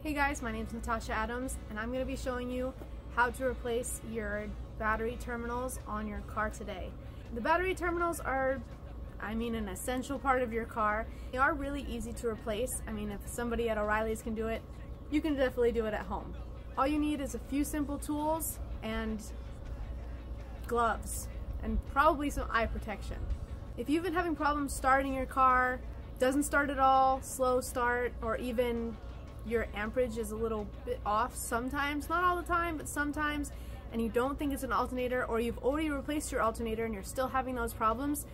Hey guys, my name is Natasha Adams and I'm going to be showing you how to replace your battery terminals on your car today. The battery terminals are, an essential part of your car. They are really easy to replace. If somebody at O'Reilly's can do it, you can definitely do it at home. All you need is a few simple tools and gloves and probably some eye protection. If you've been having problems starting your car, doesn't start at all, slow start, or even your amperage is a little bit off sometimes, not all the time, but sometimes, and you don't think it's an alternator, or you've already replaced your alternator and you're still having those problems,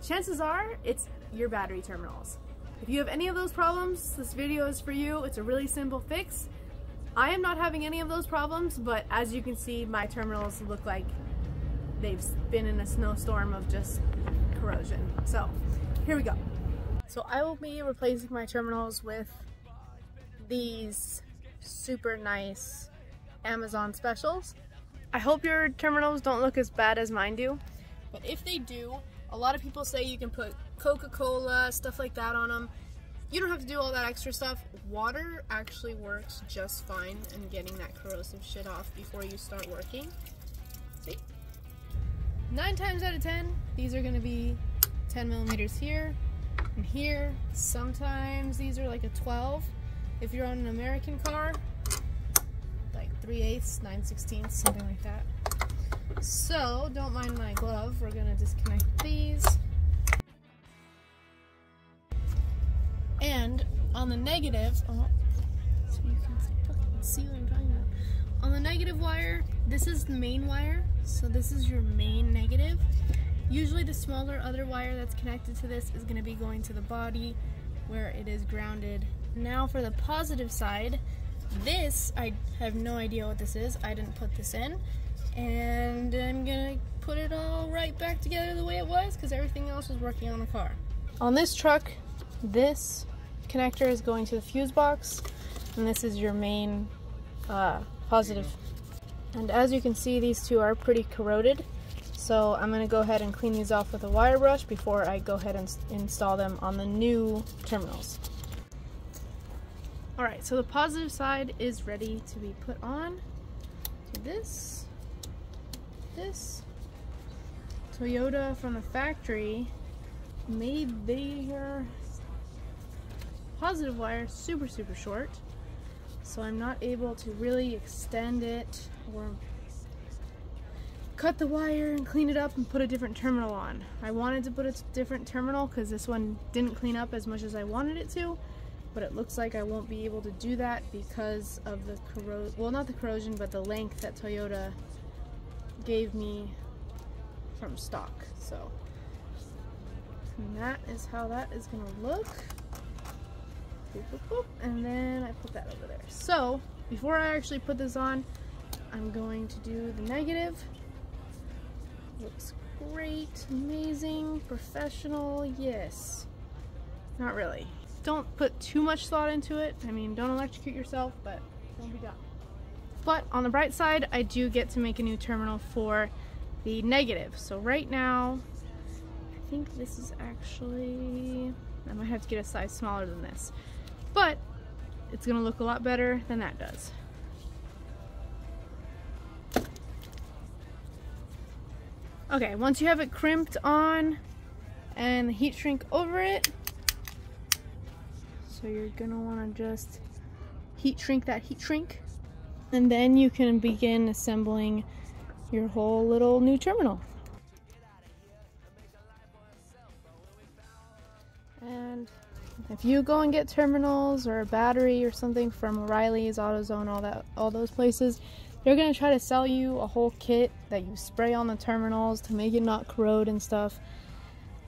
chances are it's your battery terminals. If you have any of those problems, this video is for you. It's a really simple fix. I am not having any of those problems, but as you can see, my terminals look like they've been in a snowstorm of just corrosion. So here we go. So I will be replacing my terminals with these super nice Amazon specials. I hope your terminals don't look as bad as mine do, but if they do, a lot of people say you can put Coca-Cola, stuff like that on them. You don't have to do all that extra stuff. Water actually works just fine in getting that corrosive shit off before you start working. See? 9 times out of 10, these are going to be 10 millimeters here and here. Sometimes these are like a 12. If you're on an American car, like 3/8, 9/16, something like that. So don't mind my glove. We're gonna disconnect these. And on the negative, so you can fucking see what I'm talking about. On the negative wire, this is the main wire, so this is your main negative. Usually the smaller other wire that's connected to this is going to be going to the body where it is grounded. Now for the positive side, this, I have no idea what this is. I didn't put this in. And I'm going to put it all right back together the way it was because everything else was working on the car. On this truck, this connector is going to the fuse box, and this is your main positive. And as you can see, these two are pretty corroded. So I'm going to go ahead and clean these off with a wire brush before I go ahead and install them on the new terminals. Alright, so the positive side is ready to be put on. So this Toyota from the factory made their positive wire super short, so I'm not able to really extend it or cut the wire and clean it up and put a different terminal on. I wanted to put a different terminal because this one didn't clean up as much as I wanted it to, but it looks like I won't be able to do that because of the corrosion, well, not the corrosion, but the length that Toyota gave me from stock. So, and that is how that is gonna look. Boop, boop, boop. And then I put that over there. So, before I actually put this on, I'm going to do the negative. Looks great, amazing, professional, yes. Not really. Don't put too much thought into it. Don't electrocute yourself, but don't be dumb. But on the bright side, I do get to make a new terminal for the negative. So right now, I think this is actually, I might have to get a size smaller than this, but it's gonna look a lot better than that does. Okay, once you have it crimped on and the heat shrink over it, so you're gonna wanna just heat shrink that heat shrink, and then you can begin assembling your whole little new terminal. And if you go and get terminals or a battery or something from O'Reilly's, AutoZone, all those places, they're gonna try to sell you a whole kit that you spray on the terminals to make it not corrode and stuff.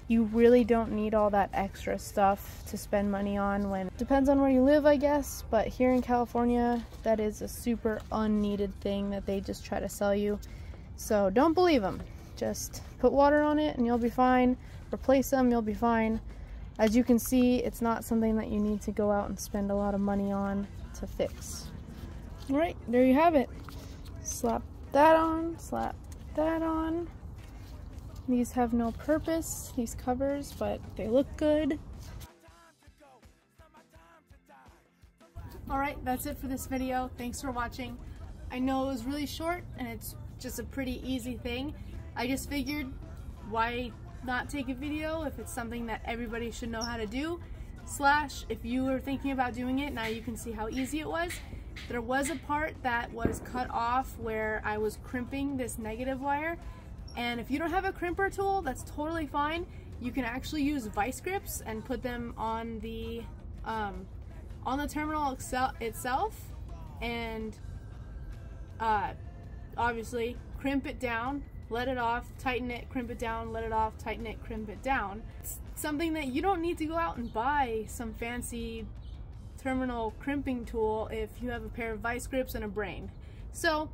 You really don't need all that extra stuff to spend money on. Depends on where you live, I guess, but here in California, that is a super unneeded thing that they just try to sell you. So don't believe them. Just put water on it and you'll be fine. Replace them, you'll be fine. As you can see, it's not something that you need to go out and spend a lot of money on to fix. Alright, there you have it. Slap that on, slap that on. These have no purpose, these covers, but they look good. Alright, that's it for this video. Thanks for watching. I know it was really short and it's just a pretty easy thing. I just figured, why not take a video if it's something that everybody should know how to do? Slash, if you were thinking about doing it, now you can see how easy it was. There was a part that was cut off where I was crimping this negative wire, and if you don't have a crimper tool, that's totally fine. You can actually use vice grips and put them on the terminal itself, and obviously crimp it down, let it off, tighten it, crimp it down, let it off, tighten it, crimp it down. It's something that you don't need to go out and buy some fancy terminal crimping tool if you have a pair of vice grips and a brain. So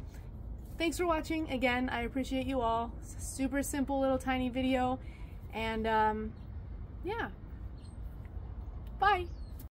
thanks for watching. Again, I appreciate you all. It's a super simple little tiny video, and yeah, bye.